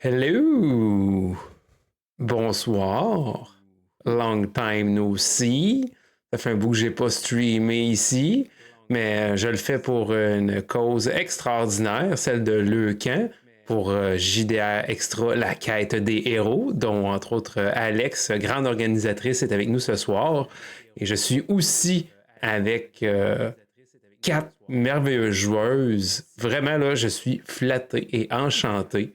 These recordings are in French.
Hello! Bonsoir! Long time no see. Ça fait un bout que j'ai pas streamé ici, mais je le fais pour une cause extraordinaire, celle de Leucan, pour JDR Extra, la quête des héros, dont entre autres Alex, grande organisatrice, est avec nous ce soir. Et je suis aussi avec quatre merveilleuses joueuses. Vraiment, là, je suis flatté et enchanté.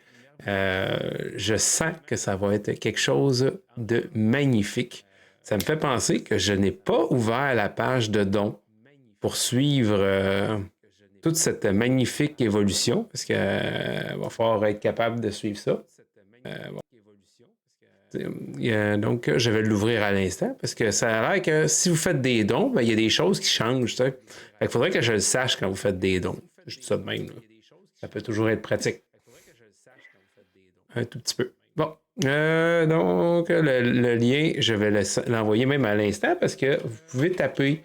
Je sens que ça va être quelque chose de magnifique. Ça me fait penser que je n'ai pas ouvert la page de dons pour suivre toute cette magnifique évolution, parce qu'il va falloir être capable de suivre ça. Donc, je vais l'ouvrir à l'instant, parce que ça a l'air que si vous faites des dons, ben, il y a des choses qui changent. Il faudrait que je le sache quand vous faites des dons. Je dis ça de même. Là. Ça peut toujours être pratique. Un tout petit peu. Bon. Donc, le lien, je vais l'envoyer même à l'instant parce que vous pouvez taper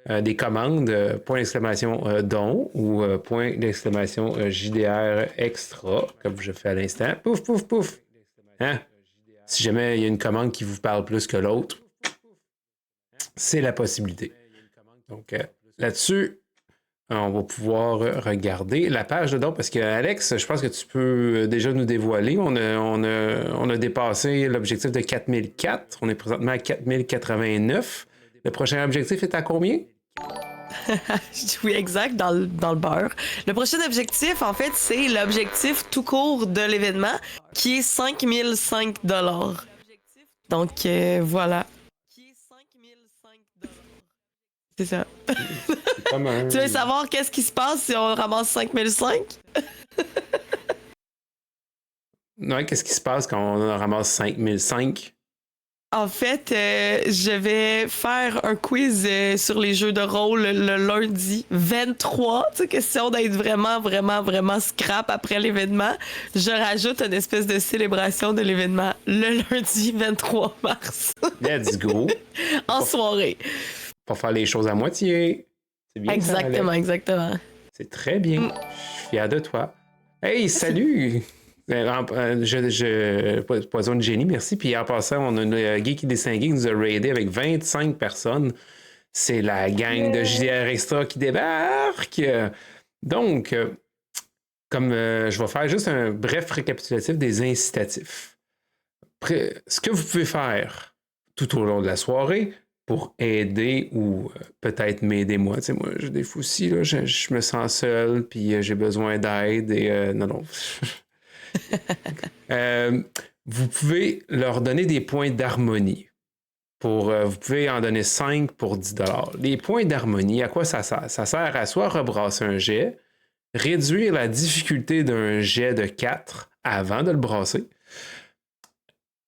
des commandes point d'exclamation don ou point d'exclamation JDR extra, comme je fais à l'instant. Pouf, pouf, pouf. Hein? Si jamais il y a une commande qui vous parle plus que l'autre, c'est la possibilité. Donc, là-dessus, on va pouvoir regarder la page de don parce que Alex, je pense que tu peux déjà nous dévoiler. On a dépassé l'objectif de 4004. On est présentement à 4089. Le prochain objectif est à combien? Oui, exact, dans le beurre. Le prochain objectif, en fait, c'est l'objectif tout court de l'événement, qui est 5005 $. Donc, voilà. C'est ça. C'est comme un... Tu veux savoir qu'est-ce qui se passe si on ramasse 5005? Non, qu'est-ce qui se passe quand on ramasse 5005? En fait, je vais faire un quiz sur les jeux de rôle le lundi 23. Tu sais, question d'être vraiment, vraiment, vraiment scrap après l'événement. Je rajoute une espèce de célébration de l'événement le lundi 23 mars. Let's go! En soirée. Pour faire les choses à moitié. C'est bien Exactement, ça, exactement. C'est très bien. Je suis fier de toi. Hey, salut! Poison de génie, merci. Puis en passant, on a une Geek qui distingué qui nous a raidé avec 25 personnes. C'est la gang de JDR Extra qui débarque. Donc, comme je vais faire juste un bref récapitulatif des incitatifs. Ce que vous pouvez faire tout au long de la soirée pour aider ou peut-être m'aider moi. Tu sais, moi, j'ai des soucis, là, je me sens seul, puis j'ai besoin d'aide et non. Vous pouvez leur donner des points d'harmonie. Vous pouvez en donner 5 pour 10 $. Les points d'harmonie, à quoi ça sert? Ça sert à soit rebrasser un jet, réduire la difficulté d'un jet de 4 avant de le brasser.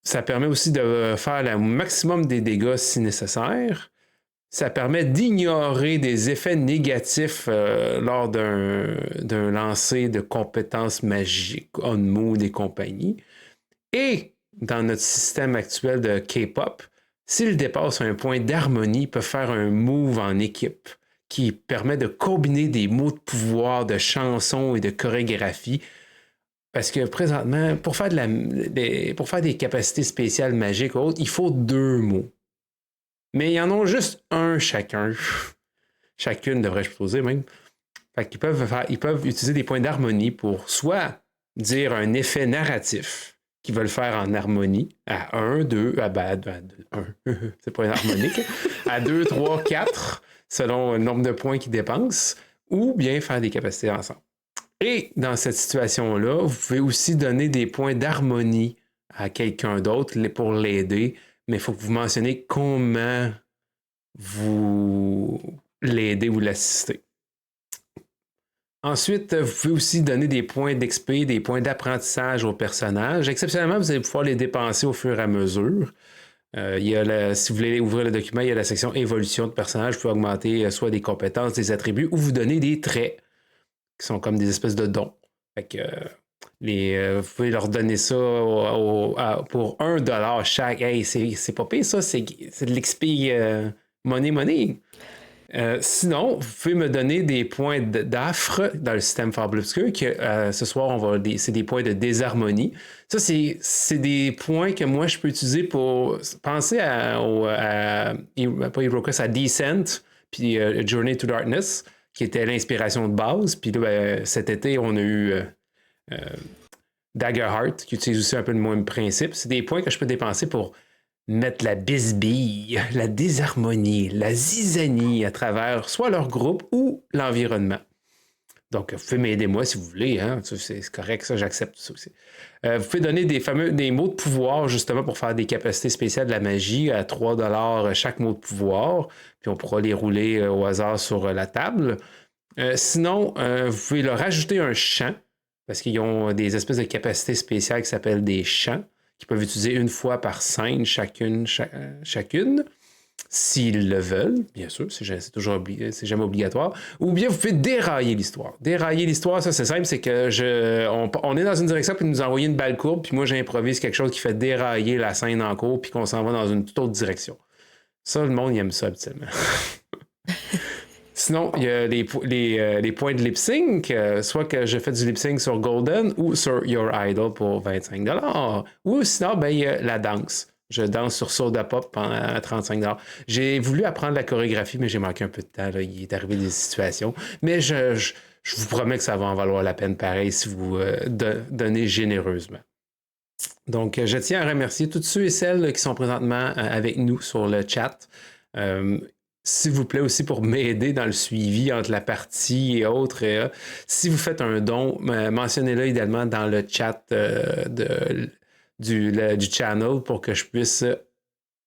Ça permet aussi de faire le maximum des dégâts si nécessaire. Ça permet d'ignorer des effets négatifs lors d'un lancer de compétences magiques, on mood et compagnie. Et dans notre système actuel de K-pop, s'il dépasse un point d'harmonie, il peut faire un move en équipe qui permet de combiner des mots de pouvoir, de chansons et de chorégraphie. Parce que présentement, pour faire des capacités spéciales magiques ou autres, il faut 2 mots. Mais ils en ont juste un chacun. Chacune, devrais-je poser même. Fait qu'ils ils peuvent utiliser des points d'harmonie pour soit dire un effet narratif qu'ils veulent faire en harmonie à 1, 2, à 1, c'est pas harmonique, à 2, 3, 4, selon le nombre de points qu'ils dépensent, ou bien faire des capacités ensemble. Et dans cette situation-là, vous pouvez aussi donner des points d'harmonie à quelqu'un d'autre pour l'aider, mais il faut que vous mentionnez comment vous l'aidez ou l'assistez. Ensuite, vous pouvez aussi donner des points d'XP, des points d'apprentissage aux personnages. Exceptionnellement, vous allez pouvoir les dépenser au fur et à mesure. Si vous voulez ouvrir le document, il y a la section évolution de personnages. Vous pouvez augmenter soit des compétences, des attributs, ou vous donner des traits qui sont comme des espèces de dons. Fait que vous pouvez leur donner ça pour 1 $ chaque. Hey, c'est pas pire ça, c'est de l'XP money. Sinon, vous pouvez me donner des points d'affre dans le système Fable Obscur. Ce soir, c'est des points de désharmonie. Ça, c'est des points que moi, je peux utiliser pour penser pas HeroQuest, à Descent, puis Journey to Darkness, qui était l'inspiration de base. Puis là, cet été, on a eu Daggerheart, qui utilise aussi un peu le même principe. C'est des points que je peux dépenser pour mettre la bisbille, la désharmonie, la zizanie à travers soit leur groupe ou l'environnement. Donc, vous pouvez m'aider moi si vous voulez, hein? C'est correct, ça, j'accepte ça aussi. Vous pouvez donner des mots de pouvoir justement pour faire des capacités spéciales de la magie à 3$ chaque mot de pouvoir, puis on pourra les rouler au hasard sur la table. Sinon, vous pouvez leur ajouter un champ, parce qu'ils ont des espèces de capacités spéciales qui s'appellent des champs, qui peuvent utiliser une fois par scène chacune, s'ils le veulent, bien sûr, c'est jamais obligatoire. Ou bien vous pouvez dérailler l'histoire. Dérailler l'histoire, ça c'est simple, c'est que on est dans une direction, puis nous envoyer une balle courbe, puis moi j'improvise quelque chose qui fait dérailler la scène en cours, puis qu'on s'en va dans une toute autre direction. Ça, le monde il aime ça habituellement. Sinon, il y a les points de lip-sync, soit que je fais du lip-sync sur Golden ou sur Your Idol pour 25$. Ou sinon, il y a la danse. Je danse sur Soda Pop à 35$. J'ai voulu apprendre la chorégraphie, mais j'ai manqué un peu de temps. Là. Il est arrivé des situations. Mais je vous promets que ça va en valoir la peine pareil si vous donnez généreusement. Donc, je tiens à remercier tous ceux et celles qui sont présentement avec nous sur le chat. S'il vous plaît aussi pour m'aider dans le suivi entre la partie et autres. Si vous faites un don, mentionnez-le idéalement dans le chat du channel pour que je puisse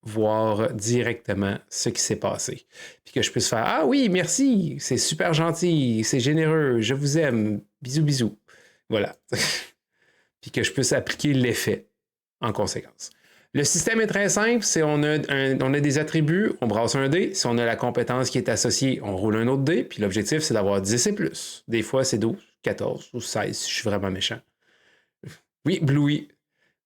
voir directement ce qui s'est passé. Puis que je puisse faire « Ah oui, merci, c'est super gentil, c'est généreux, je vous aime, bisous, bisous. » Voilà. Puis que je puisse appliquer l'effet en conséquence. Le système est très simple, on a des attributs, on brasse un dé. Si on a la compétence qui est associée, on roule un autre dé. Puis l'objectif, c'est d'avoir 10 et plus. Des fois, c'est 12, 14 ou 16 si je suis vraiment méchant. Oui, Bluey.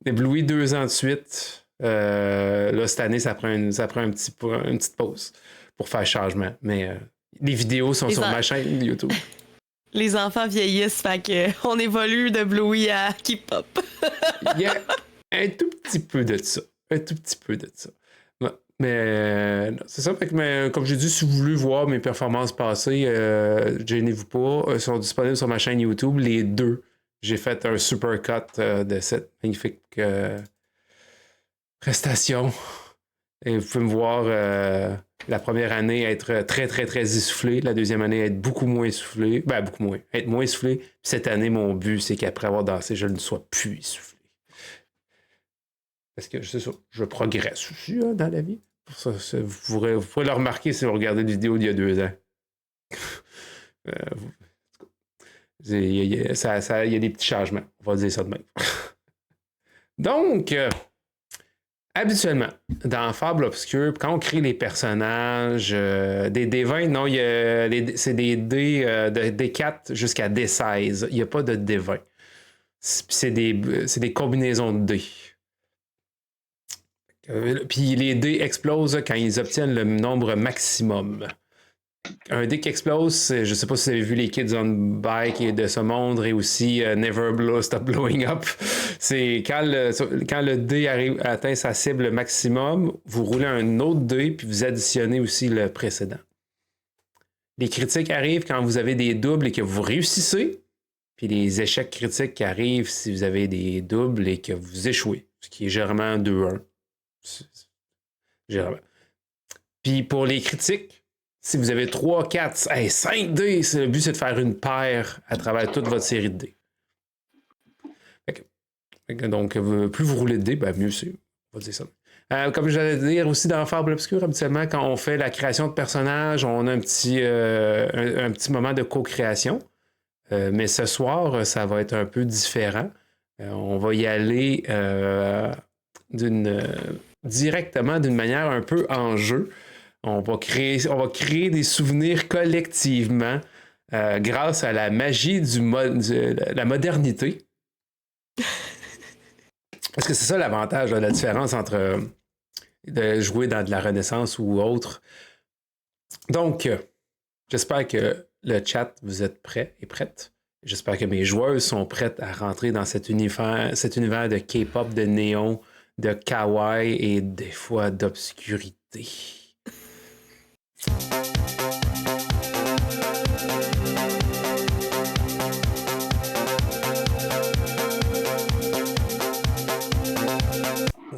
Bluey 2 ans de suite. Là, cette année, ça prend une petite pause pour faire changement. Mais les vidéos sont sur ma chaîne YouTube. Les enfants vieillissent, fait qu'on évolue de Bluey à K-pop. Yeah. Un tout petit peu de ça. Mais c'est ça. Mais, comme j'ai dit, si vous voulez voir mes performances passées, gênez-vous pas. Elles sont disponibles sur ma chaîne YouTube, les deux. J'ai fait un super cut de cette magnifique prestation. Et vous pouvez me voir la première année être très, très, très essoufflé. La deuxième année, être beaucoup moins essoufflé. Beaucoup moins. Être moins essoufflé. Puis cette année, mon but, c'est qu'après avoir dansé, je ne sois plus essoufflé. Parce que c'est ça, je progresse aussi dans la vie. Ça, vous pourrez le remarquer si vous regardez la vidéo d'il y a 2 ans. Il y a des petits changements. On va dire ça de même. Donc, habituellement, dans Fable Obscur, quand on crée les personnages, des D20, non, c'est des dés de D4 jusqu'à D16. Il n'y a pas de D20. C'est des combinaisons de dés. Puis les dés explosent quand ils obtiennent le nombre maximum. Un dé qui explose, je sais pas si vous avez vu les Kids on Bike et de ce monde et aussi Never Stop Blowing Up. C'est quand le dé atteint sa cible maximum, vous roulez un autre dé puis vous additionnez aussi le précédent. Les critiques arrivent quand vous avez des doubles et que vous réussissez. Puis les échecs critiques qui arrivent si vous avez des doubles et que vous échouez. Ce qui est généralement 2-1. Généralement. Puis pour les critiques, si vous avez 3, 4, 5 dés, le but c'est de faire une paire à travers toute votre série de dés. Donc, plus vous roulez de dés, mieux c'est. On va dire ça. Comme j'allais dire aussi dans Fable Obscur, habituellement, quand on fait la création de personnages, on a un petit moment de co-création. Mais ce soir, ça va être un peu différent. On va y aller directement d'une manière un peu en jeu. On va créer des souvenirs collectivement grâce à la magie de la modernité. Parce que c'est ça l'avantage, la différence entre de jouer dans de la Renaissance ou autre. Donc, j'espère que le chat, vous êtes prêts et prêtes. J'espère que mes joueuses sont prêtes à rentrer dans cet univers de K-pop, de néon, de kawaii et des fois d'obscurité.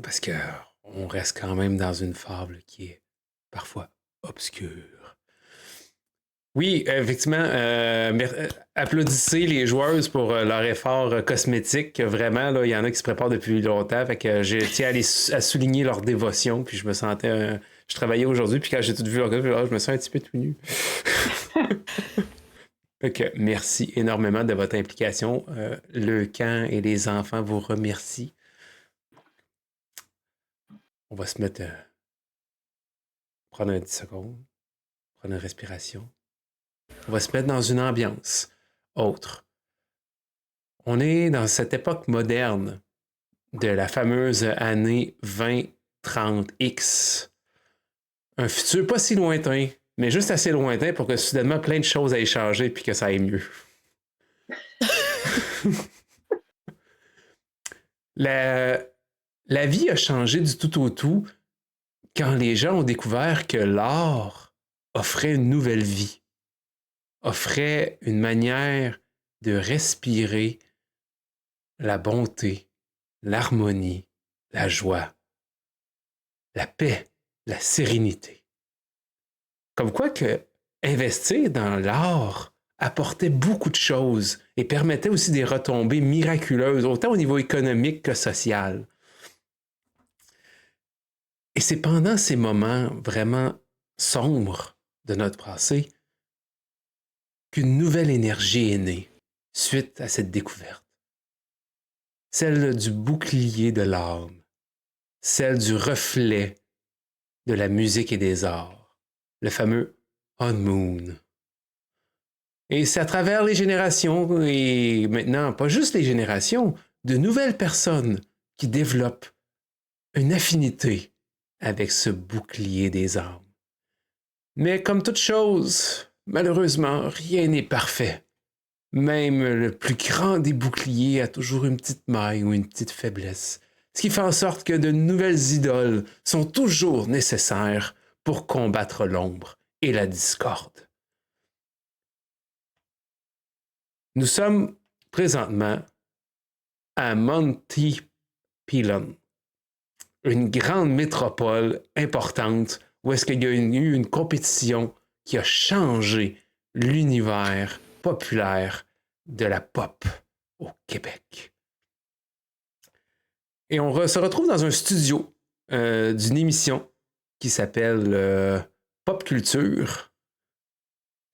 Parce que on reste quand même dans une fable qui est parfois obscure. Oui, effectivement, applaudissez les joueuses pour leur effort cosmétique. Vraiment, là, il y en a qui se préparent depuis longtemps. Fait que je tiens à souligner leur dévotion. Puis je me sentais... je travaillais aujourd'hui, puis quand j'ai tout vu leur je me sens un petit peu tout nu. Fait que merci énormément de votre implication. Le camp et les enfants vous remercient. On va se mettre... prendre un 10 secondes. Prendre une respiration. On va se mettre dans une ambiance autre. On est dans cette époque moderne de la fameuse année 2030X. Un futur pas si lointain, mais juste assez lointain pour que soudainement plein de choses aient changé puis que ça aille mieux. La vie a changé du tout au tout quand les gens ont découvert que l'art offrait une nouvelle vie. Offrait une manière de respirer la bonté, l'harmonie, la joie, la paix, la sérénité. Comme quoi que investir dans l'art apportait beaucoup de choses et permettait aussi des retombées miraculeuses, autant au niveau économique que social. Et c'est pendant ces moments vraiment sombres de notre passé qu'une nouvelle énergie est née suite à cette découverte. Celle du bouclier de l'âme, celle du reflet de la musique et des arts, le fameux On Moon. Et c'est à travers les générations, et maintenant pas juste les générations, de nouvelles personnes qui développent une affinité avec ce bouclier des âmes. Mais comme toute chose, malheureusement, rien n'est parfait. Même le plus grand des boucliers a toujours une petite maille ou une petite faiblesse. Ce qui fait en sorte que de nouvelles idoles sont toujours nécessaires pour combattre l'ombre et la discorde. Nous sommes présentement à Monty Pilon, une grande métropole importante où est-ce qu'il y a eu une compétition qui a changé l'univers populaire de la pop au Québec. Et on se retrouve dans un studio d'une émission qui s'appelle Pop Culture.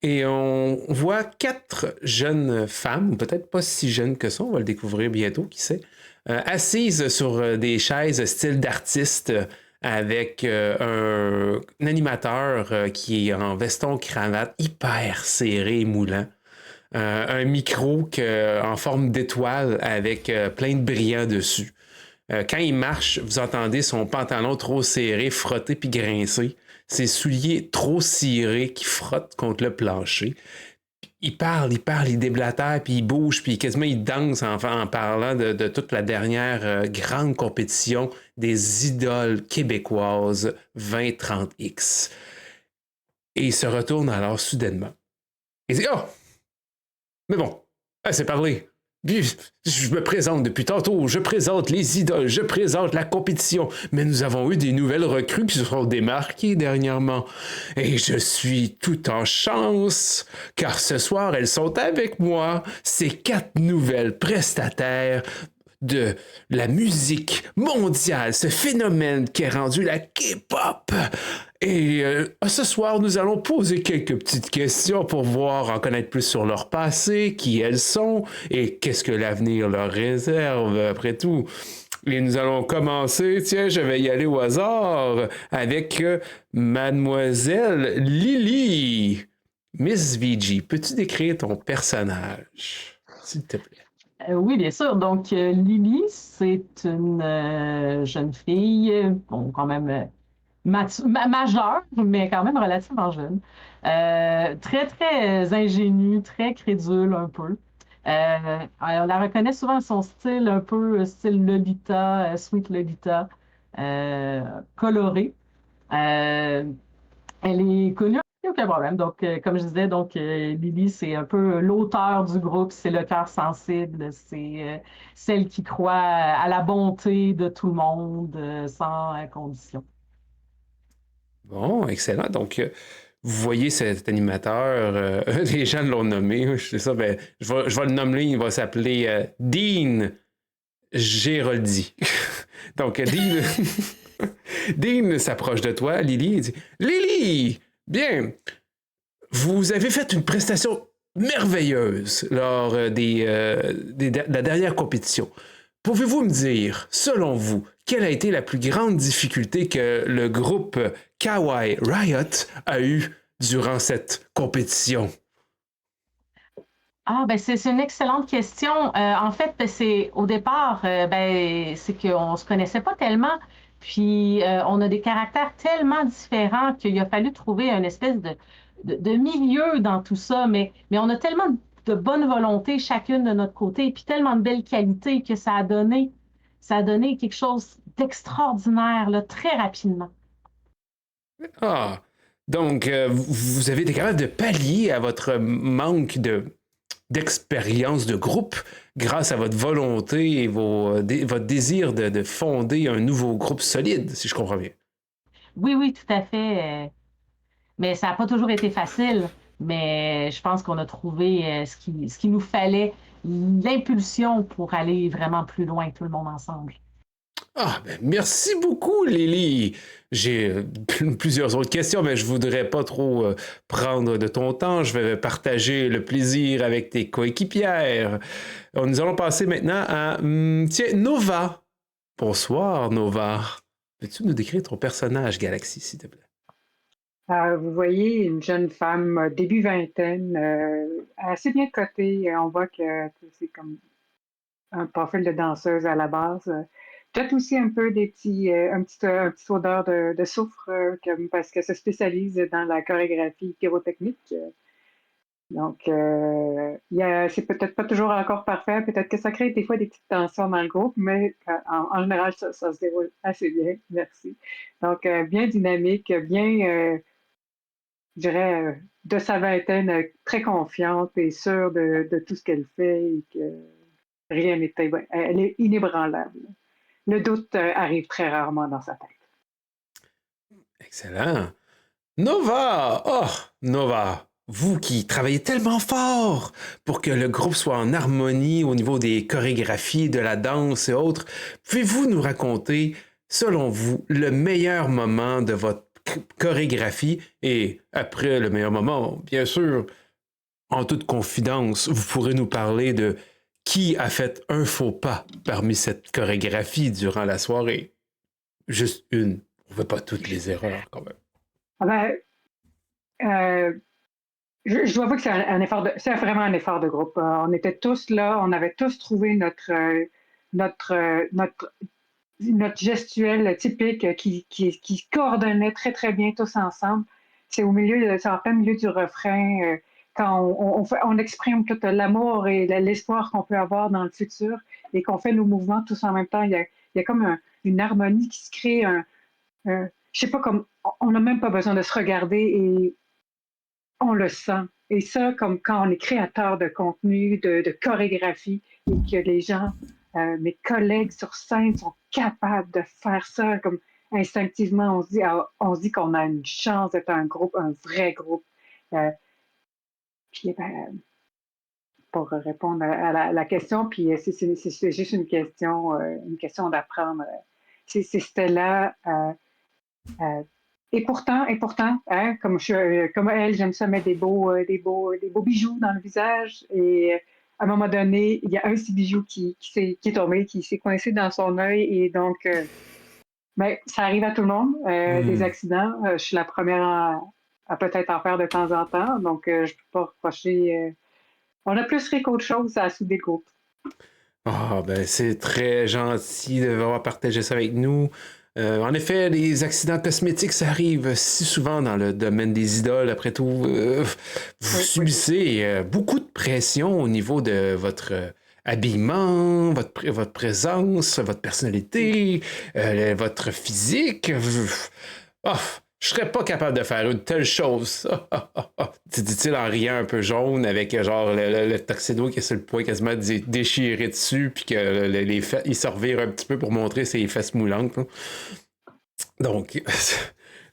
Et on voit 4 jeunes femmes, ou peut-être pas si jeunes que ça, on va le découvrir bientôt, qui sait, assises sur des chaises style d'artiste avec un animateur qui est en veston-cravate hyper serré et moulant. Un micro en forme d'étoile avec plein de brillants dessus. Quand il marche, vous entendez son pantalon trop serré, frotter puis grincer. Ses souliers trop cirés qui frottent contre le plancher. Il parle, il déblatère, puis il bouge, puis quasiment il danse en parlant de toute la dernière grande compétition des idoles québécoises 2030X. Et il se retourne alors soudainement. Il dit « Oh! Mais bon, assez parlé. Je me présente depuis tantôt, je présente les idoles, je présente la compétition, mais nous avons eu des nouvelles recrues qui se sont démarquées dernièrement. Et je suis tout en chance, car ce soir, elles sont avec moi, ces 4 nouvelles prestataires de la musique mondiale, ce phénomène qui est rendu la K-pop. Et ce soir, nous allons poser quelques petites questions pour en connaître plus sur leur passé, qui elles sont et qu'est-ce que l'avenir leur réserve après tout. Et nous allons commencer, tiens, je vais y aller au hasard, avec Mademoiselle Lily. Miss VG, peux-tu décrire ton personnage, s'il te plaît? Oui, bien sûr. Donc, Lily, c'est une jeune fille, bon, quand même majeur, mais quand même relativement jeune. Très, très ingénue, très crédule un peu. On la reconnaît souvent son style un peu style Lolita, Sweet Lolita, coloré. Euh, Elle est connue, aucun problème. Donc, comme je disais, donc Lily, c'est un peu l'auteur du groupe, c'est le cœur sensible, c'est celle qui croit à la bonté de tout le monde sans condition. Bon, excellent. Donc, vous voyez cet animateur, les gens l'ont nommé, c'est ça, ben, je vais le nommer, il va s'appeler Dean Géroldi. Donc, Dean, Dean s'approche de toi, Lily, et dit Lily, bien, vous avez fait une prestation merveilleuse lors de la dernière compétition. Pouvez-vous me dire, selon vous, quelle a été la plus grande difficulté que le groupe Kawaii Riot a eue durant cette compétition? Ah, ben c'est une excellente question. En fait, c'est au départ, c'est qu'on se connaissait pas tellement, puis on a des caractères tellement différents qu'il a fallu trouver une espèce de milieu dans tout ça. Mais on a tellement de bonne volonté chacune de notre côté, puis tellement de belles qualités que ça a donné quelque chose d'extraordinaire là, très rapidement. Ah, donc vous avez été capable de pallier à votre manque d'expérience de groupe grâce à votre volonté et votre désir de fonder un nouveau groupe solide, si je comprends bien. Oui, oui, tout à fait. Mais ça n'a pas toujours été facile. Mais je pense qu'on a trouvé ce qu'il nous fallait, l'impulsion pour aller vraiment plus loin, tout le monde ensemble. Ah, ben merci beaucoup, Lily. J'ai plusieurs autres questions, mais je voudrais pas trop prendre de ton temps. Je vais partager le plaisir avec tes coéquipières. Nous allons passer maintenant à, tiens, Nova. Bonsoir, Nova. Peux-tu nous décrire ton personnage, Galaxy, s'il te plaît? Vous voyez une jeune femme, début vingtaine, assez bien cotée. On voit que c'est comme un profil de danseuse à la base. Peut-être aussi un peu un petit odeur de soufre, parce qu'elle se spécialise dans la chorégraphie pyrotechnique. Donc, c'est peut-être pas toujours encore parfait. Peut-être que ça crée des fois des petites tensions dans le groupe, mais en général, ça se déroule assez bien. Merci. Donc, bien dynamique, bien, je dirais, de sa vingtaine, très confiante et sûre de tout ce qu'elle fait et que rien n'est elle est inébranlable. Le doute arrive très rarement dans sa tête. Excellent. Nova! Oh, Nova! Vous qui travaillez tellement fort pour que le groupe soit en harmonie au niveau des chorégraphies, de la danse et autres, pouvez-vous nous raconter, selon vous, le meilleur moment de votre chorégraphie et après le meilleur moment, bien sûr, en toute confidence, vous pourrez nous parler de qui a fait un faux pas parmi cette chorégraphie durant la soirée. Juste une. On ne veut pas toutes les erreurs quand même. Ah ben, euh, je dois avouer que c'est vraiment un effort de groupe. On était tous là, on avait tous trouvé notre, euh, notre, notre gestuelle typique qui coordonnait très, très bien tous ensemble. C'est en plein milieu du refrain, quand on exprime tout l'amour et l'espoir qu'on peut avoir dans le futur et qu'on fait nos mouvements tous en même temps. Il y a comme une harmonie qui se crée, je sais pas, comme on n'a même pas besoin de se regarder et on le sent. Et ça, comme quand on est créateur de contenu, de chorégraphie, et que les gens, mes collègues sur scène sont capables de faire ça, comme instinctivement, on se dit qu'on a une chance d'être un groupe, un vrai groupe. Euh, puis, ben, pour répondre à la question, puis c'est juste une question d'apprendre. C'était là. Et pourtant, hein, comme elle, j'aime ça mettre des beaux bijoux dans le visage. Et à un moment donné, il y a un petit bijou qui est tombé, qui s'est coincé dans son œil. Et donc, ben, ça arrive à tout le monde, des accidents. Je suis la première à peut-être en faire de temps en temps. Donc, je ne peux pas reprocher. On a plus ri qu'autre chose à souder le groupe. Ah, ben c'est très gentil d'avoir partagé ça avec nous. En effet, les accidents cosmétiques, ça arrive si souvent dans le domaine des idoles. Après tout, vous subissez beaucoup de pression au niveau de votre habillement, votre présence, votre personnalité, votre physique. Oh, je serais pas capable de faire une telle chose. Dit-il en riant un peu jaune avec genre le tuxedo qui est sur le point quasiment de déchirer dessus puis que il se revire un petit peu pour montrer ses fesses moulantes. Là. Donc,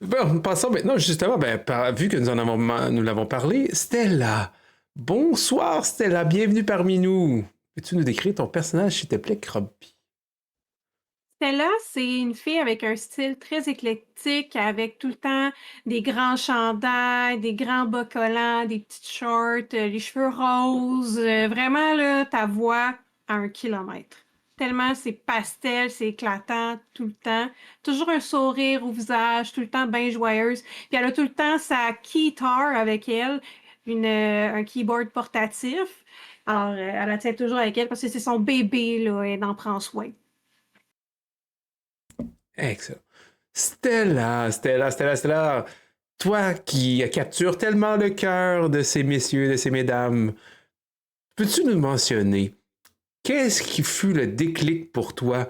bon, passons maintenant justement, vu que nous l'avons parlé, Stella. Bonsoir Stella, bienvenue parmi nous. Peux-tu nous décrire ton personnage s'il te plaît, Croppy? Stella, c'est une fille avec un style très éclectique, avec tout le temps des grands chandails, des grands bas collants, des petites shorts, les cheveux roses. Vraiment, là, ta voix à 1 kilomètre. Tellement c'est pastel, c'est éclatant tout le temps. Toujours un sourire au visage, tout le temps bien joyeuse. Puis elle a tout le temps sa keytar avec elle, un keyboard portatif. Alors, elle la tient toujours avec elle parce que c'est son bébé, là, et elle en prend soin. Excellent. Stella, toi qui captures tellement le cœur de ces messieurs, de ces mesdames, peux-tu nous mentionner qu'est-ce qui fut le déclic pour toi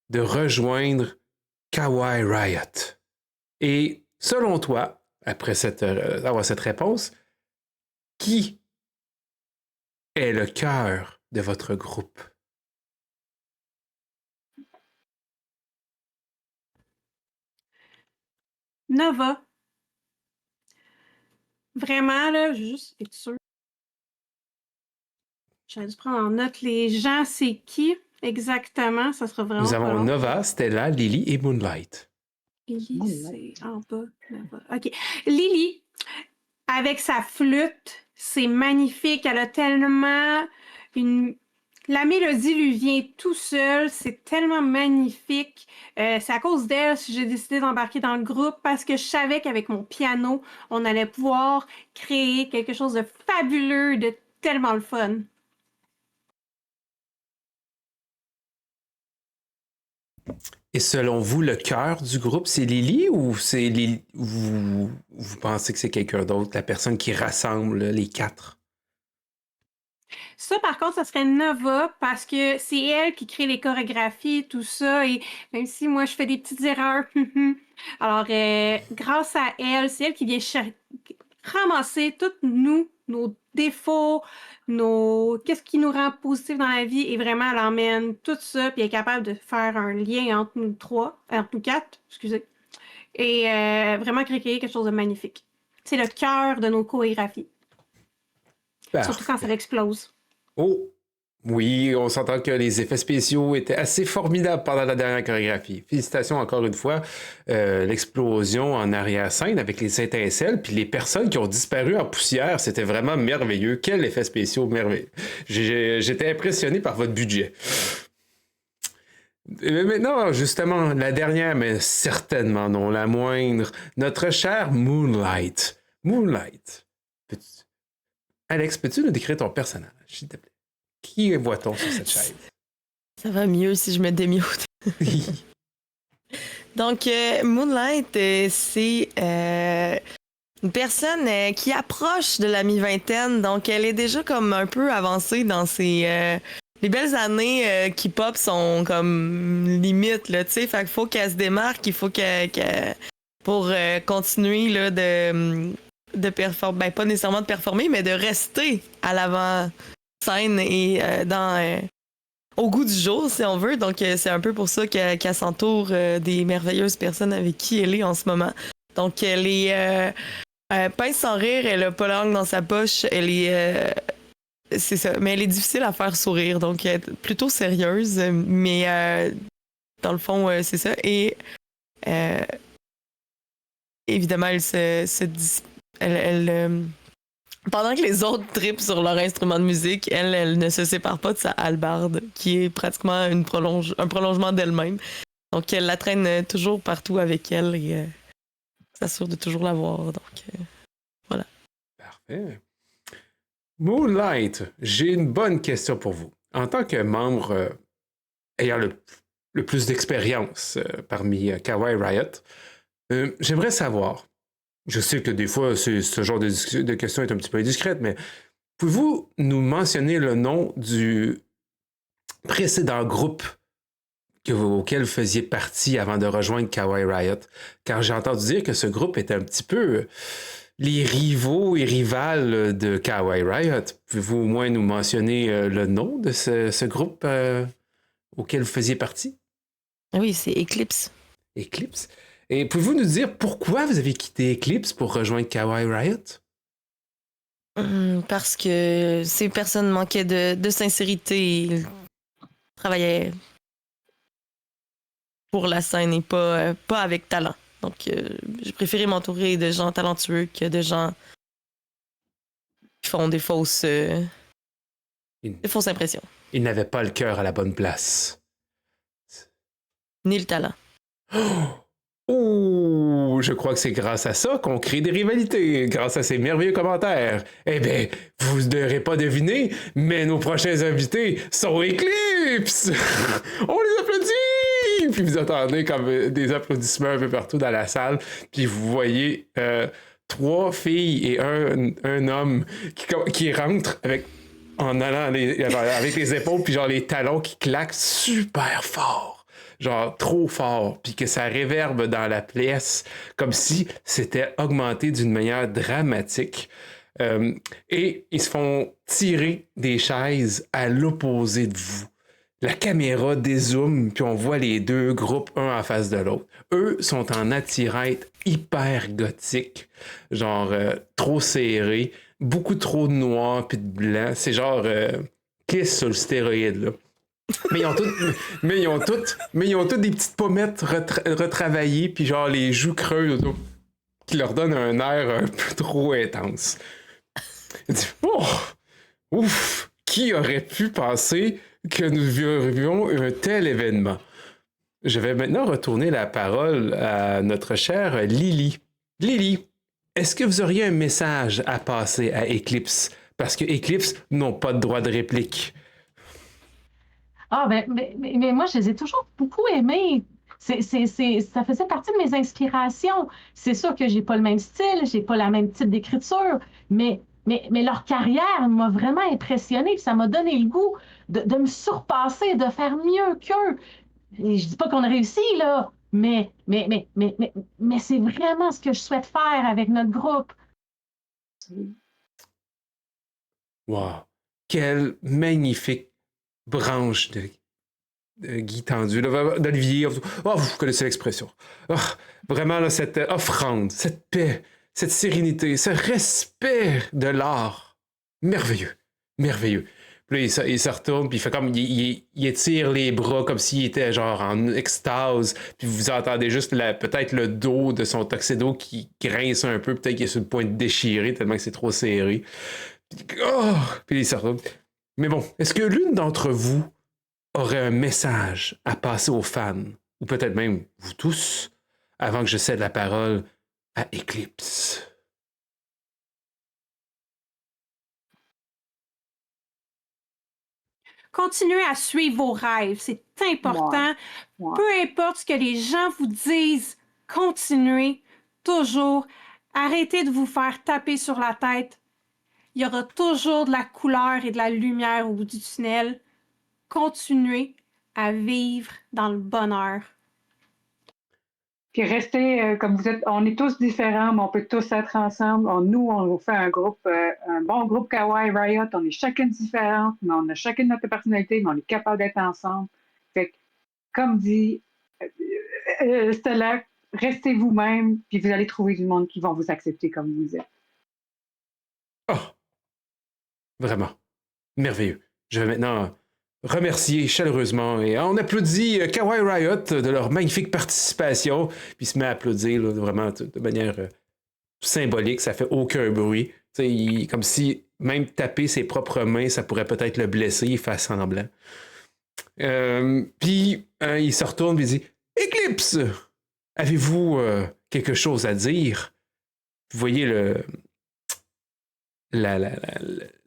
de rejoindre Kawaii Riot? Et selon toi, après avoir cette réponse, qui est le cœur de votre groupe? Nova. Vraiment, là, juste être sûre. J'aurais dû prendre en note les gens, c'est qui exactement? Ça sera vraiment. Nous avons Nova, Stella, Lily et Moonlight. Lily, c'est en bas. Nova. OK. Lily, avec sa flûte, c'est magnifique. Elle a tellement une. La mélodie lui vient tout seul, c'est tellement magnifique. C'est à cause d'elle que j'ai décidé d'embarquer dans le groupe parce que je savais qu'avec mon piano, on allait pouvoir créer quelque chose de fabuleux, de tellement le fun. Et selon vous, le cœur du groupe, c'est Lily ou c'est Lily, vous pensez que c'est quelqu'un d'autre, la personne qui rassemble les quatre? Ça, par contre, ça serait Nova parce que c'est elle qui crée les chorégraphies, tout ça. Et même si moi, je fais des petites erreurs, alors grâce à elle, c'est elle qui vient ramasser tous nos défauts, qu'est-ce qui nous rend positifs dans la vie. Et vraiment, elle emmène tout ça, puis elle est capable de faire un lien entre entre nous quatre, excusez. Et vraiment créer quelque chose de magnifique. C'est le cœur de nos chorégraphies. Parfait. Surtout quand ça explose. Oh! Oui, on s'entend que les effets spéciaux étaient assez formidables pendant la dernière chorégraphie. Félicitations encore une fois. L'explosion en arrière-scène avec les étincelles, puis les personnes qui ont disparu en poussière, c'était vraiment merveilleux. Quel effet spéciaux merveilleux. J'étais impressionné par votre budget. Mais maintenant, justement, la dernière, mais certainement non la moindre, notre chère Moonlight. Moonlight. Alex, peux-tu nous décrire ton personnage, s'il te plaît? Qui voit-on sur cette chaise? Ça va mieux si je me démute. Donc, Moonlight, c'est une personne qui approche de la mi-vingtaine. Donc, elle est déjà comme un peu avancée dans ses... les belles années qui pop sont comme limite, là, tu sais. Fait qu'il faut qu'elle se démarque, il faut qu'elle pour continuer là, de performer, ben, pas nécessairement de performer, mais de rester à l'avant-scène et au goût du jour, si on veut. Donc, c'est un peu pour ça qu'elle s'entoure des merveilleuses personnes avec qui elle est en ce moment. Donc, elle est pince sans rire, elle a pas la langue dans sa poche, elle est... c'est ça, mais elle est difficile à faire sourire, donc elle est plutôt sérieuse, mais dans le fond, c'est ça. Et évidemment, pendant que les autres trippent sur leur instrument de musique, elle ne se sépare pas de sa hallebarde, qui est pratiquement un prolongement d'elle-même. Donc, elle la traîne toujours partout avec elle et s'assure de toujours la voir. Donc, voilà. Parfait. Moonlight, j'ai une bonne question pour vous. En tant que membre ayant le le plus d'expérience parmi Kawaii Riot. J'aimerais savoir, je sais que des fois, ce genre de question est un petit peu indiscrète, mais pouvez-vous nous mentionner le nom du précédent groupe auquel vous faisiez partie avant de rejoindre Kawaii Riot? Car j'ai entendu dire que ce groupe était un petit peu les rivaux et rivales de Kawaii Riot. Pouvez-vous au moins nous mentionner le nom de ce groupe auquel vous faisiez partie? Oui, c'est Eclipse. Eclipse. Et pouvez-vous nous dire pourquoi vous avez quitté Eclipse pour rejoindre Kawaii Riot? Parce que ces personnes manquaient de sincérité. Ils travaillaient pour la scène et pas avec talent. Donc, j'ai préféré m'entourer de gens talentueux que de gens qui font des fausses impressions. Ils n'avaient pas le cœur à la bonne place. Ni le talent. Oh, je crois que c'est grâce à ça qu'on crée des rivalités, grâce à ces merveilleux commentaires. Eh bien, vous n'aurez pas deviné, mais nos prochains invités sont Eclipse! On les applaudit! Puis vous entendez comme des applaudissements un peu partout dans la salle, puis vous voyez 3 filles et un homme qui rentrent en allant avec les épaules, puis genre les talons qui claquent super fort. Genre trop fort, puis que ça réverbe dans la pièce comme si c'était augmenté d'une manière dramatique. Et ils se font tirer des chaises à l'opposé de vous. La caméra dézoome, puis on voit les deux groupes, un en face de l'autre. Eux sont en attirette hyper gothique, genre trop serré, beaucoup trop de noir puis de blanc. C'est genre Kiss sur le stéroïde, là. Mais ils ont toutes des petites pommettes retravaillées, puis genre les joues creuses, là, qui leur donnent un air un peu trop intense. Il dit, oh, ouf, qui aurait pu penser que nous vivions un tel événement? Je vais maintenant retourner la parole à notre chère Lily. Lily, est-ce que vous auriez un message à passer à Eclipse? Parce que Eclipse n'ont pas de droit de réplique. Ah, mais moi, je les ai toujours beaucoup aimés. Ça faisait partie de mes inspirations. C'est sûr que j'ai pas le même style, j'ai pas le même type d'écriture, mais leur carrière m'a vraiment impressionnée, puis ça m'a donné le goût de me surpasser, de faire mieux qu'eux. Et je dis pas qu'on a réussi, là, mais c'est vraiment ce que je souhaite faire avec notre groupe. Wow! Quelle magnifique branche de Guy Tendu, d'Olivier. Oh, vous connaissez l'expression. Oh, vraiment, là, cette offrande, cette paix, cette sérénité, ce respect de l'art. Merveilleux. Merveilleux. Puis là, il se retourne, puis il fait comme. Il étire les bras comme s'il était genre en extase. Puis vous entendez juste peut-être le dos de son tuxedo qui grince un peu. Peut-être qu'il est sur le point de déchirer tellement que c'est trop serré. Puis il se retourne. Mais bon, est-ce que l'une d'entre vous aurait un message à passer aux fans, ou peut-être même vous tous, avant que je cède la parole à Eclipse? Continuez à suivre vos rêves, c'est important. Ouais. Peu importe ce que les gens vous disent, continuez toujours. Arrêtez de vous faire taper sur la tête. Il y aura toujours de la couleur et de la lumière au bout du tunnel. Continuez à vivre dans le bonheur. Puis restez comme vous êtes, on est tous différents, mais on peut tous être ensemble. On fait un groupe, un bon groupe Kawaii Riot. On est chacune différente, mais on a chacune notre personnalité, mais on est capable d'être ensemble. Fait que, comme dit Stella, restez vous-même, puis vous allez trouver du monde qui vont vous accepter comme vous êtes. Oh! Vraiment. Merveilleux. Je vais maintenant remercier chaleureusement et on applaudit Kawaii Riot de leur magnifique participation, puis il se met à applaudir là, vraiment de manière symbolique, ça fait aucun bruit. Comme si même taper ses propres mains, ça pourrait peut-être le blesser, il fait semblant. Puis il se retourne et dit « Eclipse, avez-vous quelque chose à dire? » Vous voyez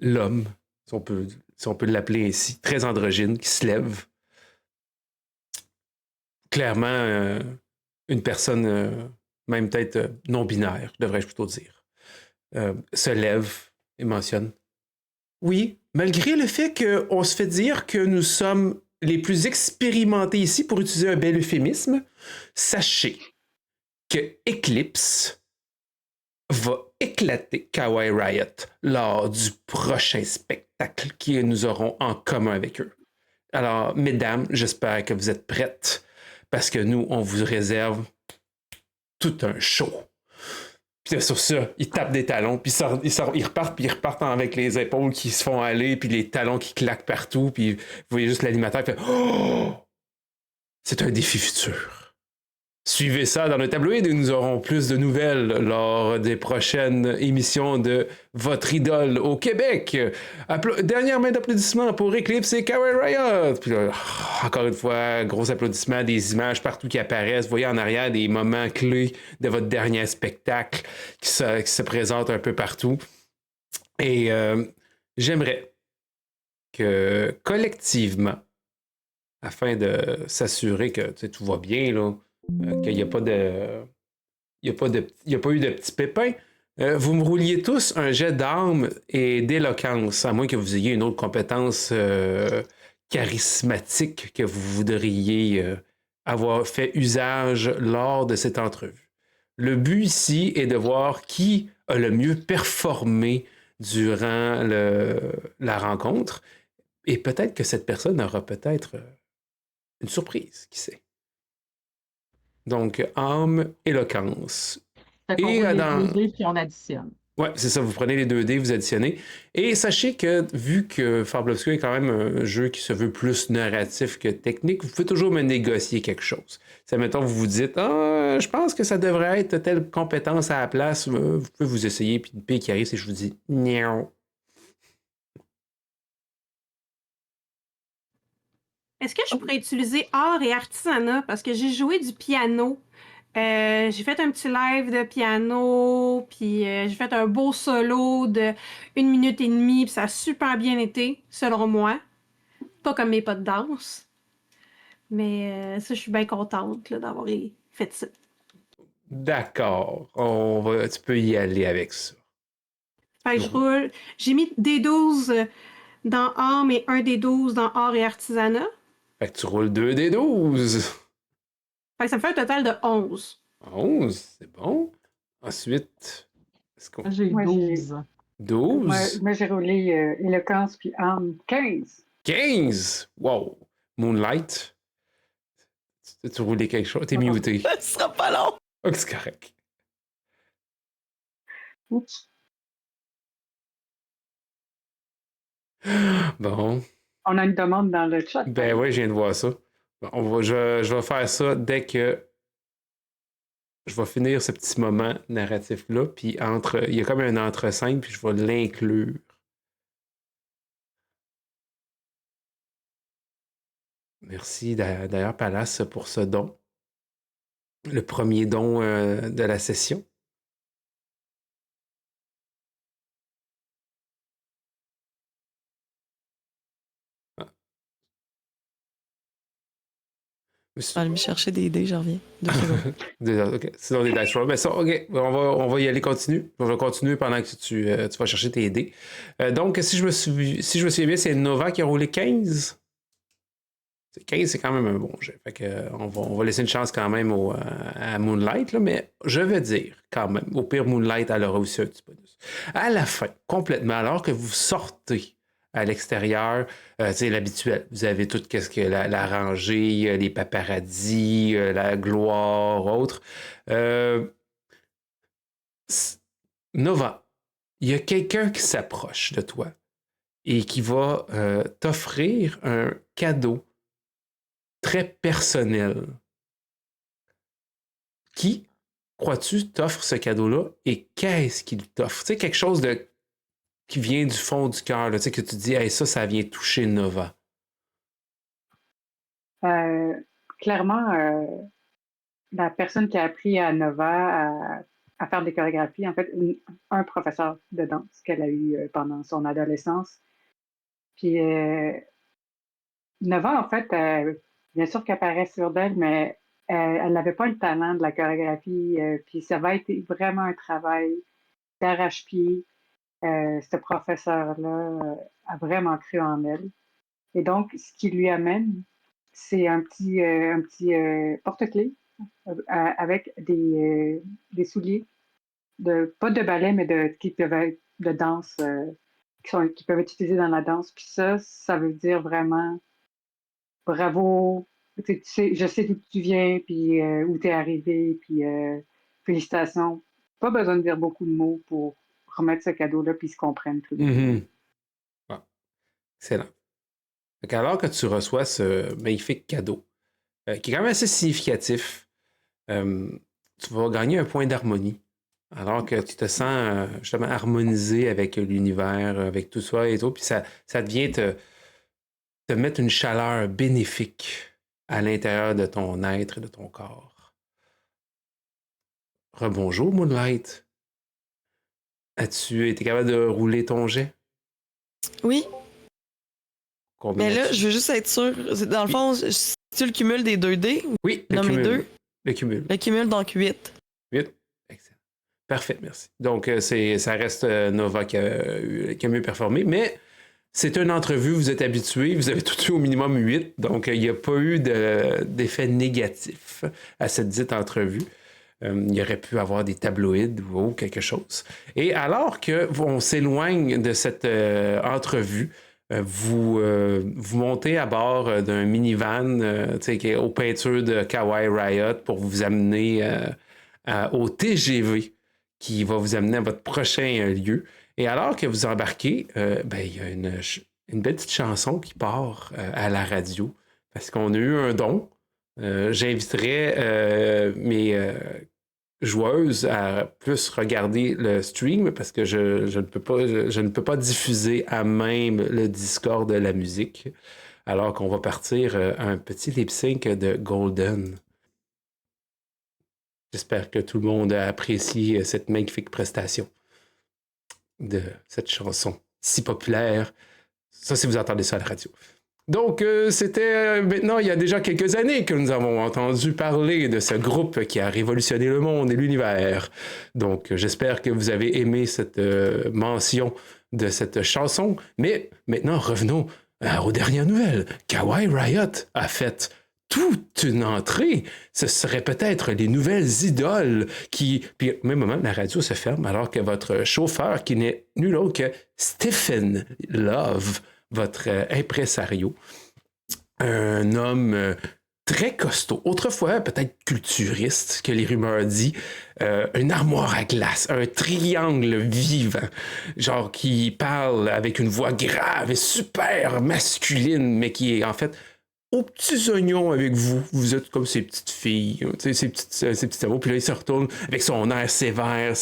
l'homme, si on peut l'appeler ainsi, très androgyne, qui se lève. clairement une personne, même peut-être non-binaire, devrais-je plutôt dire, se lève et mentionne. Oui, malgré le fait qu'on se fait dire que nous sommes les plus expérimentés ici, pour utiliser un bel euphémisme, sachez que Eclipse va éclater Kawaii Riot lors du prochain spectacle que nous aurons en commun avec eux. Alors, mesdames, j'espère que vous êtes prêtes, parce que nous, on vous réserve tout un show. Puis là, sur ça, ils tapent des talons, puis ils repartent avec les épaules qui se font aller, puis les talons qui claquent partout, puis vous voyez juste l'animateur qui fait « Oh! C'est un défi futur. » Suivez ça dans le tabloïd et nous aurons plus de nouvelles lors des prochaines émissions de Votre idole au Québec. Dernière main d'applaudissements pour Eclipse et Kawaii Riot. Puis là, encore une fois, gros applaudissements, des images partout qui apparaissent. Vous voyez en arrière des moments clés de votre dernier spectacle qui se présentent un peu partout. Et j'aimerais que collectivement, afin de s'assurer que tout va bien, là, qu'il n'y a pas eu de petits pépins. Vous me rouliez tous un jet d'armes et d'éloquence, à moins que vous ayez une autre compétence charismatique que vous voudriez avoir fait usage lors de cette entrevue. Le but ici est de voir qui a le mieux performé durant la rencontre, et peut-être que cette personne aura peut-être une surprise, qui sait. Donc, âme, éloquence. Fait qu'on roule les 2 dés puis on additionne. Ouais, c'est ça, vous prenez les 2 dés, vous additionnez. Et sachez que, vu que Fable Obscur est quand même un jeu qui se veut plus narratif que technique, vous pouvez toujours me négocier quelque chose. Si, mettons, vous vous dites « Ah, je pense que ça devrait être telle compétence à la place », vous pouvez vous essayer, puis le pire qui arrive, c'est que je vous dis « Non ». Est-ce que je pourrais utiliser art et artisanat? Parce que j'ai joué du piano. J'ai fait un petit live de piano, puis j'ai fait un beau solo de 1 minute et demie, puis ça a super bien été, selon moi. Pas comme mes pas de danse. Mais ça, je suis bien contente là, d'avoir fait ça. D'accord, tu peux y aller avec ça. Fait que je roule. J'ai mis des 12 dans art, mais un des 12 dans art et artisanat. Fait que tu roules 2 des 12. Fait que ça me fait un total de 11. 11, c'est bon. Ensuite, est-ce qu'on... J'ai Moi, 12. 12? Moi, j'ai roulé éloquence puis âme 15. 15! Wow! Moonlight? Tu roulé quelque chose? T'es muté. Ça sera pas long. Ok, c'est correct. Oups. Bon. On a une demande dans le chat. Ben oui, je viens de voir ça. Bon, je vais faire ça dès que je vais finir ce petit moment narratif-là. Puis il y a comme un entre-scène, puis je vais l'inclure. Merci d'ailleurs, Palace, pour ce don. Le premier don de la session. Je vais aller me chercher des dés, j'en reviens. 2 secondes. OK. Sinon, des dice rolls. Mais ça, OK. On va y aller, continue. On va continuer pendant que tu vas chercher tes dés. Donc, si je me souviens bien, c'est Nova qui a roulé 15. 15, c'est quand même un bon jet. Fait que, on va laisser une chance quand même à Moonlight, là, mais je vais dire quand même, au pire, Moonlight, elle aura aussi un petit bonus. À la fin, complètement, alors que vous sortez à l'extérieur, c'est l'habituel. Vous avez tout ce que la rangée, les paparazzis, la gloire, autres. Nova, il y a quelqu'un qui s'approche de toi et qui va t'offrir un cadeau très personnel. Qui, crois-tu, t'offre ce cadeau-là et qu'est-ce qu'il t'offre? Tu sais, quelque chose qui vient du fond du cœur, tu sais, que tu dis, hey, ça vient toucher Nova. Clairement, la personne qui a appris à Nova à faire des chorégraphies, en fait, un professeur de danse qu'elle a eu pendant son adolescence. Puis Nova, en fait, bien sûr qu'elle paraît sûre d'elle, mais Elle n'avait pas le talent de la chorégraphie, puis ça va être vraiment un travail d'arrache-pied. Ce professeur-là a vraiment cru en elle. Et donc, ce qui lui amène, c'est un petit porte-clés avec des souliers, pas de ballet, mais qui peuvent être de danse, qui peuvent être utilisés dans la danse. Puis ça veut dire vraiment bravo. Tu sais, je sais d'où tu viens, puis où tu es arrivé, puis félicitations. Pas besoin de dire beaucoup de mots pour remettre ce cadeau-là, puis ils se comprennent tous les deux. Mhm. Ah, excellent. Donc, alors que tu reçois ce magnifique cadeau, qui est quand même assez significatif, tu vas gagner un point d'harmonie. Alors que tu te sens justement harmonisé avec l'univers, avec tout ça et tout, puis ça devient te mettre une chaleur bénéfique à l'intérieur de ton être et de ton corps. Rebonjour, Moonlight. As-tu été capable de rouler ton jet? Oui, Combien mais là, as-tu? je veux juste être sûr. Dans le fond, si tu le cumules des 2D, Oui, le nomme les cumul. deux. Le cumul. Le cumul, donc 8. 8. Excellent. Parfait, merci. Donc, ça reste Nova qui a mieux performé, mais c'est une entrevue, vous êtes habitués, vous avez tout eu au minimum 8, donc il n'y a pas eu d'effet négatif à cette dite entrevue. Il y aurait pu avoir des tabloïds ou quelque chose. Et alors qu'on s'éloigne de cette entrevue, vous montez à bord d'un minivan qui est aux peintures de Kawaii Riot pour vous amener au TGV qui va vous amener à votre prochain lieu. Et alors que vous embarquez, il y a une belle petite chanson qui part à la radio parce qu'on a eu un don. J'inviterais mes joueuses à plus regarder le stream parce que je ne peux pas diffuser à même le Discord de la musique alors qu'on va partir un petit lip-sync de Golden. J'espère que tout le monde a apprécié cette magnifique prestation de cette chanson si populaire. Ça, si vous entendez ça à la radio. Donc, c'était maintenant, il y a déjà quelques années que nous avons entendu parler de ce groupe qui a révolutionné le monde et l'univers. Donc, j'espère que vous avez aimé cette mention de cette chanson. Mais maintenant, revenons aux dernières nouvelles. Kawaii Riot a fait toute une entrée. Ce serait peut-être les nouvelles idoles qui... Puis, au même moment, la radio se ferme alors que votre chauffeur, qui n'est nul autre que Stephen Love, votre impresario, un homme très costaud, autrefois peut-être culturiste, que les rumeurs disent, une armoire à glace, un triangle vivant, genre qui parle avec une voix grave et super masculine, mais qui est en fait aux petits oignons avec vous. Vous êtes comme ces petites filles, ces petits amours. Puis là, il se retourne avec son air sévère.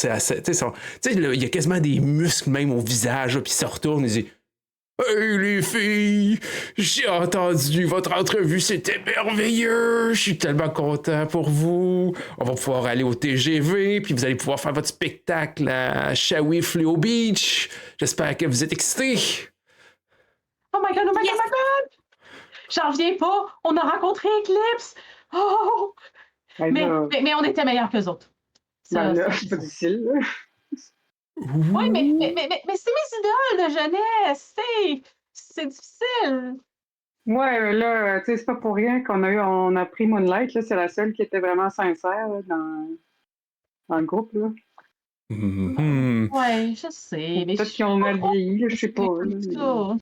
Il y a quasiment des muscles même au visage. Puis il se retourne et il dit « Hey les filles, j'ai entendu votre entrevue, c'était merveilleux. Je suis tellement content pour vous. On va pouvoir aller au TGV, puis vous allez pouvoir faire votre spectacle à Shawi Fluo Beach. J'espère que vous êtes excités. » Oh my god, oh my god, oh my god! J'en reviens pas! On a rencontré Eclipse! Oh! Mais on était meilleurs qu'eux autres. Ben là, c'est pas difficile. Là. Oui, mais c'est mes idoles de jeunesse! C'est difficile! Ouais, là, tu sais, c'est pas pour rien on a pris Moonlight, là, c'est la seule qui était vraiment sincère là, dans le groupe, là. Ouais, je sais. Peut-être qu'ils ont mal vieilli, là, je sais pas. Là,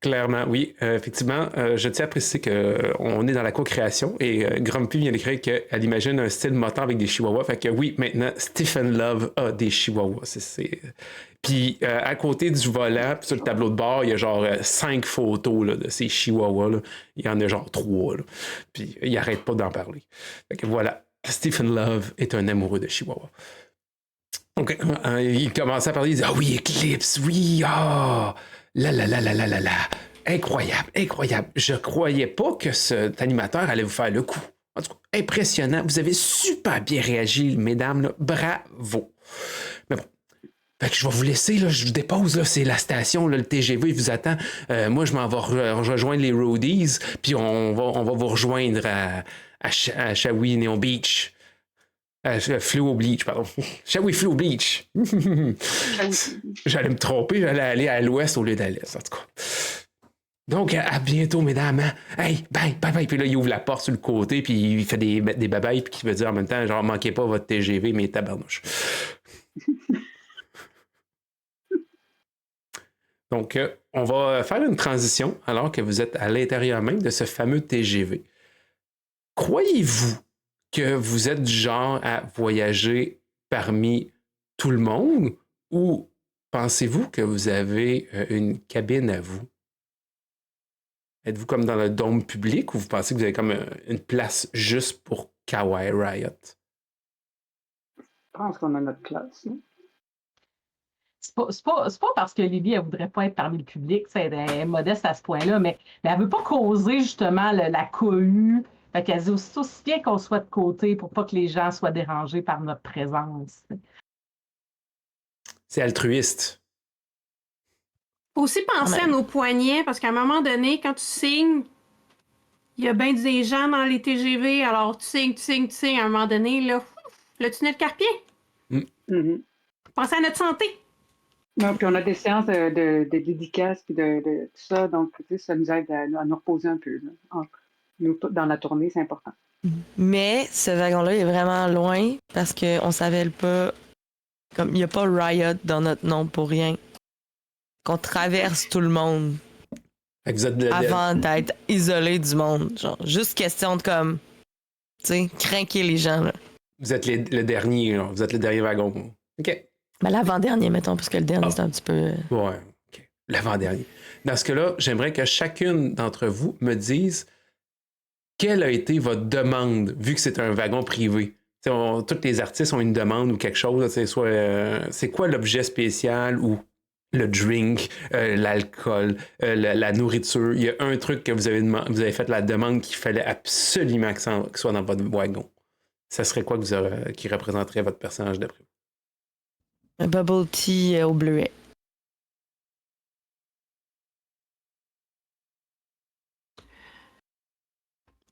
Clairement, oui. Effectivement, je tiens à préciser qu'on est dans la co-création et Grumpy vient d'écrire qu'elle imagine un style motant avec des chihuahuas. Fait que oui, maintenant, Stephen Love a des chihuahuas. Puis à côté du volant, sur le tableau de bord, il y a genre 5 photos là, de ces chihuahuas. Là. Il y en a genre 3. Là. Puis il n'arrête pas d'en parler. Fait que voilà, Stephen Love est un amoureux de chihuahuas. Donc, il commençait à parler, il disait « Ah oui, Eclipse, oui, ah! Là. Incroyable. Je croyais pas que cet animateur allait vous faire le coup. En tout cas, impressionnant. Vous avez super bien réagi, mesdames. Là. Bravo. Mais bon, Fait que je vais vous laisser, là, je vous dépose, là, c'est la station, là, le TGV, il vous attend. Moi, je m'en vais rejoindre les roadies, puis on va vous rejoindre à Shawinigan Beach. Fluo Beach, pardon. Shawi Fluo Beach. J'allais me tromper, j'allais aller à l'ouest au lieu d'aller à l'est, en tout cas. Donc, à bientôt, mesdames. Hein? Hey, bye, bye, bye. Puis là, il ouvre la porte sur le côté, puis il fait des babayes, puis qui veut dire en même temps, genre, manquez pas votre TGV, mais tabarnouche. Donc, on va faire une transition alors que vous êtes à l'intérieur même de ce fameux TGV. Croyez-vous que vous êtes du genre à voyager parmi tout le monde ou pensez-vous que vous avez une cabine à vous? Êtes-vous comme dans le dôme public ou vous pensez que vous avez comme une place juste pour Kawaii Riot? Je pense qu'on a notre place. Non? C'est pas parce que Lily, elle voudrait pas être parmi le public, elle est modeste à ce point-là, mais elle veut pas causer justement la cohue. Fait qu'elle dit aussi bien qu'on soit de côté pour pas que les gens soient dérangés par notre présence. C'est altruiste. Faut aussi penser à nos poignets, parce qu'à un moment donné, quand tu signes, il y a bien des gens dans les TGV, alors tu signes, à un moment donné, là, le tunnel carpien. Mm-hmm. Pensez à notre santé. Non, puis on a des séances de dédicaces puis de tout ça, donc ça nous aide à nous reposer un peu. Là. Nous, dans la tournée, c'est important. Mais ce wagon-là est vraiment loin parce qu'on savait pas. Comme il n'y a pas Riot dans notre nom pour rien. Qu'on traverse tout le monde Fait que vous êtes avant d'être isolé du monde. Genre, juste question de comme. Tu sais, craquer les gens. Là. Vous êtes le dernier, là. Vous êtes le dernier wagon. OK. Mais l'avant-dernier, mettons, parce que le dernier, c'est un petit peu. Ouais, OK. L'avant-dernier. Dans ce cas-là, j'aimerais que chacune d'entre vous me dise quelle a été votre demande, vu que c'est un wagon privé. Tous les artistes ont une demande ou quelque chose. C'est quoi l'objet spécial ou le drink, l'alcool, la nourriture. Il y a un truc que vous avez fait la demande qu'il fallait absolument que soit dans votre wagon. Ça serait quoi qui représenterait votre personnage d'après vous? Un bubble tea au bleuet.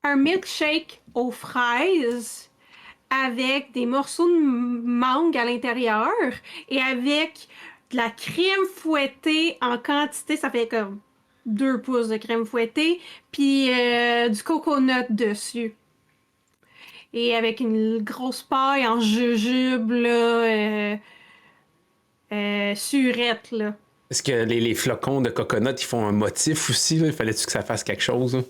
Un milkshake aux fraises avec des morceaux de mangue à l'intérieur et avec de la crème fouettée en quantité, ça fait comme 2 pouces de crème fouettée, puis du coconut dessus. Et avec une grosse paille en jujube, là, surette, là. Est-ce que les flocons de coconut, ils font un motif aussi? Là? Fallait-tu que ça fasse quelque chose? Là?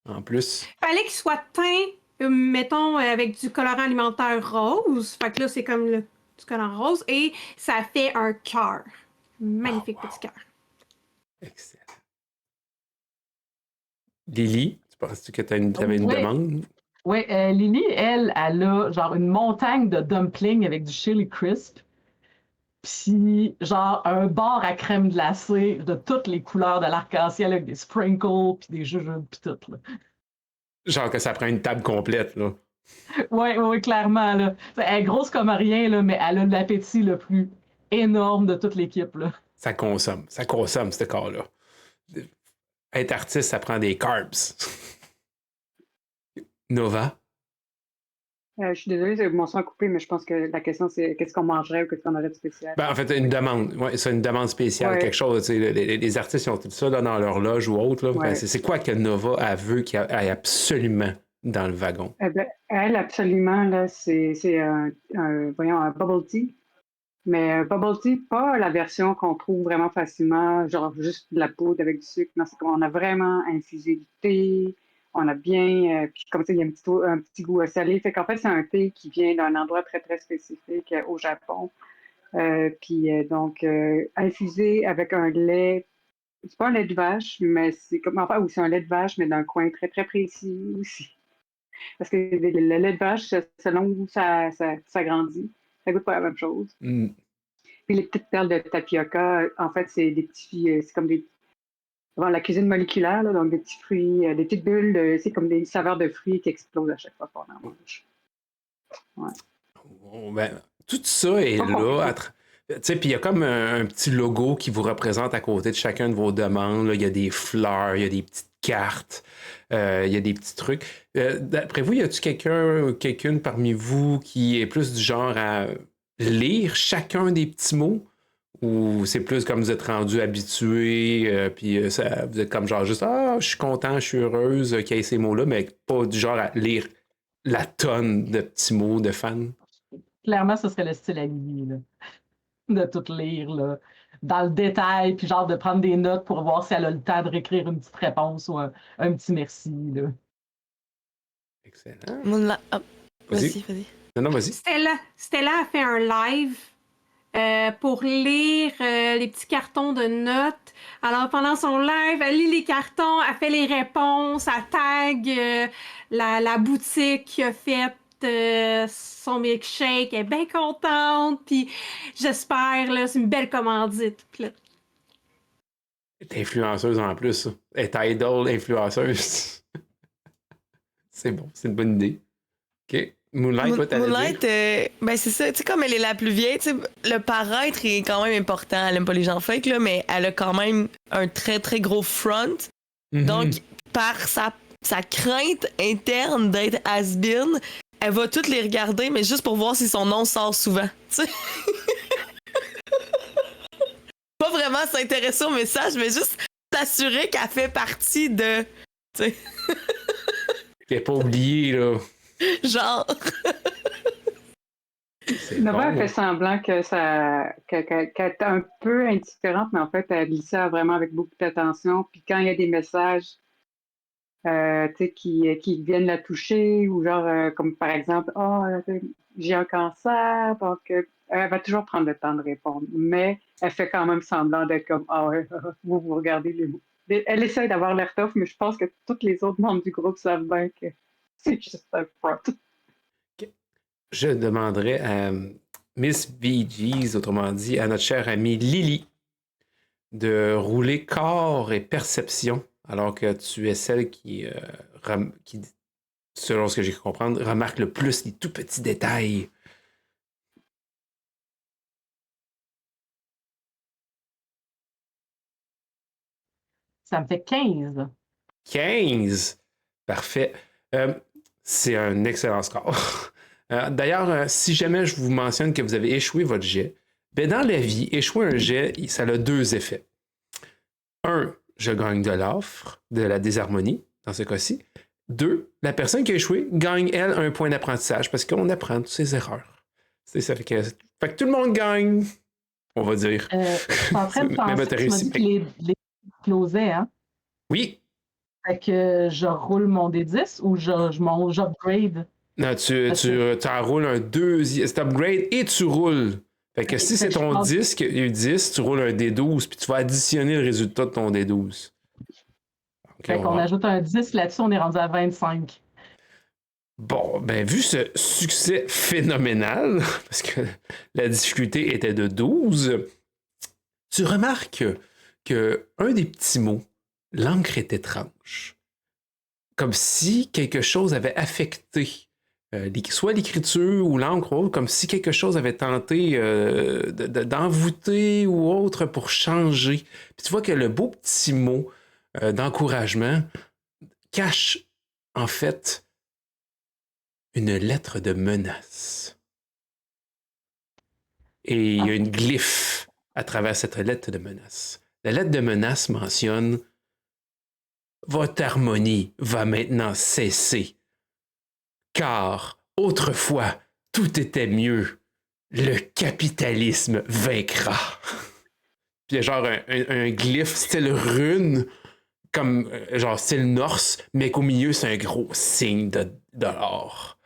En plus. Fallait qu'il soit teint, mettons, avec du colorant alimentaire rose. Fait que là, c'est comme du colorant rose. Et ça fait un cœur. Magnifique petit cœur. Excellent. Lily, tu penses-tu que tu avais une demande? Oui, Lily, elle a genre une montagne de dumplings avec du chili crisp. Puis, genre, un bar à crème glacée de toutes les couleurs de l'arc-en-ciel avec des sprinkles, puis des jujubes, puis tout, là. Genre que ça prend une table complète, là. Oui, clairement, là. Elle est grosse comme rien, là, mais elle a l'appétit le plus énorme de toute l'équipe, là. Ça consomme, ce corps-là. Être artiste, ça prend des carbs. Nova? Je suis désolée, mon son a coupé, mais je pense que la question, c'est qu'est-ce qu'on mangerait ou qu'est-ce qu'on aurait de spécial? Ben, en fait, une demande. Ouais, c'est une demande spéciale, quelque chose. Les artistes, ils ont tout ça là, dans leur loge ou autre. Là. Ben, c'est quoi que Nova veut qu'il y ait absolument dans le wagon? Eh ben, elle, absolument, là, c'est un bubble tea. Mais un bubble tea, pas la version qu'on trouve vraiment facilement, genre juste de la poudre avec du sucre. Non, c'est comme on a vraiment infusé du thé. On a bien, puis comme ça, il y a un petit goût salé. Fait qu'en fait, c'est un thé qui vient d'un endroit très, très spécifique au Japon. Donc, infusé avec un lait, c'est pas un lait de vache, mais c'est comme, enfin, ou c'est un lait de vache, mais d'un coin très, très précis aussi. Parce que le lait de vache, selon où ça grandit, ça goûte pas la même chose. Mm. Puis les petites perles de tapioca, en fait, c'est des petits, c'est comme des la cuisine moléculaire, là, donc des petits fruits, des petites bulles, c'est comme des saveurs de fruits qui explosent à chaque fois qu'on en mange. Ouais. Ben, tout ça est là. Tu sais, puis il y a comme un petit logo qui vous représente à côté de chacun de vos demandes. Là. Il y a des fleurs, il y a des petites cartes, il y a des petits trucs. D'après vous, y a-t-il quelqu'un ou quelqu'une parmi vous qui est plus du genre à lire chacun des petits mots? Ou c'est plus comme vous êtes rendu habitué, puis vous êtes comme genre juste ah, je suis content, je suis heureuse qu'il y ait ces mots-là, mais pas du genre à lire la tonne de petits mots de fans? Clairement, ce serait le style à Lily, là. De tout lire, là, dans le détail, puis genre de prendre des notes pour voir si elle a le temps de réécrire une petite réponse ou un petit merci, là. Excellent. Vas-y. Non, vas-y. Stella a fait un live pour lire les petits cartons de notes. Alors, pendant son live, elle lit les cartons, elle fait les réponses, elle tag la boutique qui a fait son milkshake. Elle est bien contente, puis j'espère, là, c'est une belle commandite. Puis là, Elle est influenceuse en plus. Elle est idol influenceuse. C'est bon, c'est une bonne idée. OK. Moonlight, toi, t'allais Moonlight, dire? ben c'est ça, tu sais, comme elle est la plus vieille, tu sais, le paraître est quand même important. Elle aime pas les gens fake, là, mais elle a quand même un très, très gros front. Mhm. Donc, par sa crainte interne d'être has-been, elle va toutes les regarder, mais juste pour voir si son nom sort souvent. Tu sais? Pas vraiment s'intéresser au message, mais juste s'assurer qu'elle fait partie de. Tu sais, T'es pas oublié, là. genre. C'est Nova bon. fait semblant qu'elle est un peu indifférente, mais en fait, elle lit ça vraiment avec beaucoup d'attention. Puis quand il y a des messages tu sais, qui viennent la toucher, ou genre, comme par exemple, oh, j'ai un cancer, donc elle va toujours prendre le temps de répondre. Mais elle fait quand même semblant d'être comme, ah ouais, vous regardez les mots. Elle essaie d'avoir l'air tough, mais je pense que tous les autres membres du groupe savent bien que c'est juste un front. Je demanderais à Miss VGs, autrement dit, à notre chère amie Lily, de rouler corps et perception, alors que tu es celle qui, selon ce que j'ai pu comprendre, remarque le plus les tout petits détails. Ça me fait 15. 15! Parfait. C'est un excellent score. D'ailleurs, si jamais je vous mentionne que vous avez échoué votre jet, ben dans la vie, échouer un jet, ça a deux effets. Un, je gagne de l'offre, de la désharmonie, dans ce cas-ci. Deux, la personne qui a échoué gagne, elle, un point d'apprentissage parce qu'on apprend toutes ses erreurs. C'est ça. Fait que tout le monde gagne, on va dire. Je suis en train de Même penser, t'as tu m'as réussi. dit que les closaient, hein? Oui. Fait que je roule mon D10 ou j'upgrade? Non, tu enroules un deuxième. C'est upgrade et tu roules. Fait que si c'est ton 10, qu'il y a eu 10, tu roules un D12, puis tu vas additionner le résultat de ton D12. Fait qu'on ajoute un 10 là-dessus, on est rendu à 25. Bon, ben vu ce succès phénoménal, parce que la difficulté était de 12, tu remarques que un des petits mots, l'encre est étrange. Comme si quelque chose avait affecté soit l'écriture ou l'encre, ou autre, comme si quelque chose avait tenté d'envoûter ou autre pour changer. Puis tu vois que le beau petit mot d'encouragement cache en fait une lettre de menace. Et il y a une glyphe à travers cette lettre de menace. La lettre de menace mentionne « Votre harmonie va maintenant cesser. Car, autrefois, tout était mieux. Le capitalisme vaincra. » Puis il y a genre un glyphe style rune, comme genre style norse, mais qu'au milieu, c'est un gros signe de l'or.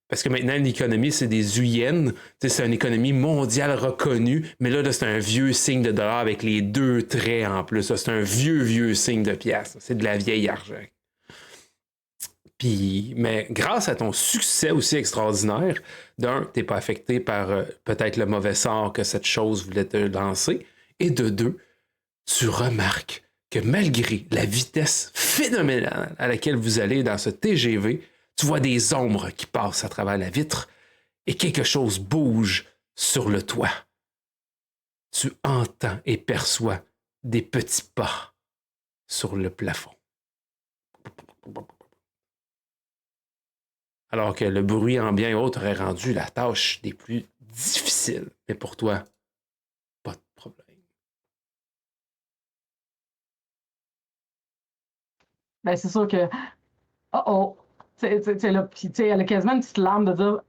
Parce que maintenant, l'économie, c'est des yens. C'est une économie mondiale reconnue, mais là, c'est un vieux signe de dollar avec les deux traits en plus. C'est un vieux signe de pièce. C'est de la vieille argent. Puis, mais grâce à ton succès aussi extraordinaire, d'un, t'es pas affecté par peut-être le mauvais sort que cette chose voulait te lancer, et de deux, tu remarques que malgré la vitesse phénoménale à laquelle vous allez dans ce TGV, tu vois des ombres qui passent à travers la vitre et quelque chose bouge sur le toit. tu entends et perçois des petits pas sur le plafond. Alors que le bruit ambiant et autres aurait rendu la tâche des plus difficiles. Mais pour toi, pas de problème. Ben, c'est sûr que. Oh oh! Tu sais, là, puis, tu sais, elle a quasiment une petite larme de dire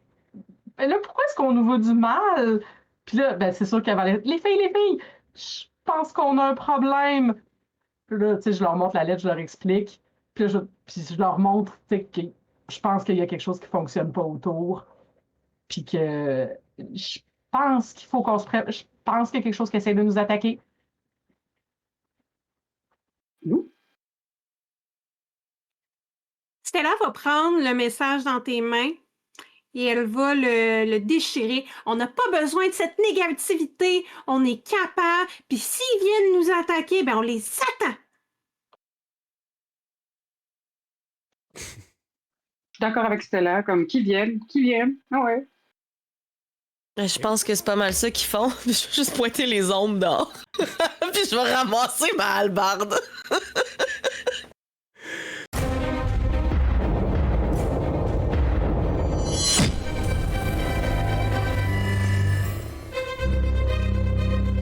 ben là, pourquoi est-ce qu'on nous veut du mal? Puis là, ben, c'est sûr qu'elle va aller. Les filles, je pense qu'on a un problème. Puis là, tu sais, je leur montre la lettre, je leur explique. Puis je leur montre, tu sais, que je pense qu'il y a quelque chose qui fonctionne pas autour. Puis que je pense qu'il faut qu'on se prépare. Je pense qu'il y a quelque chose qui essaie de nous attaquer. Nous? Stella va prendre le message dans tes mains et elle va le déchirer. On n'a pas besoin de cette négativité. On est capable. Puis s'ils viennent nous attaquer, ben on les attend. Je suis d'accord avec Stella, comme qui viennent. Ah ouais. Je pense que c'est pas mal ça qu'ils font. Je vais juste pointer les ombres dehors. Puis je vais ramasser ma hallebarde.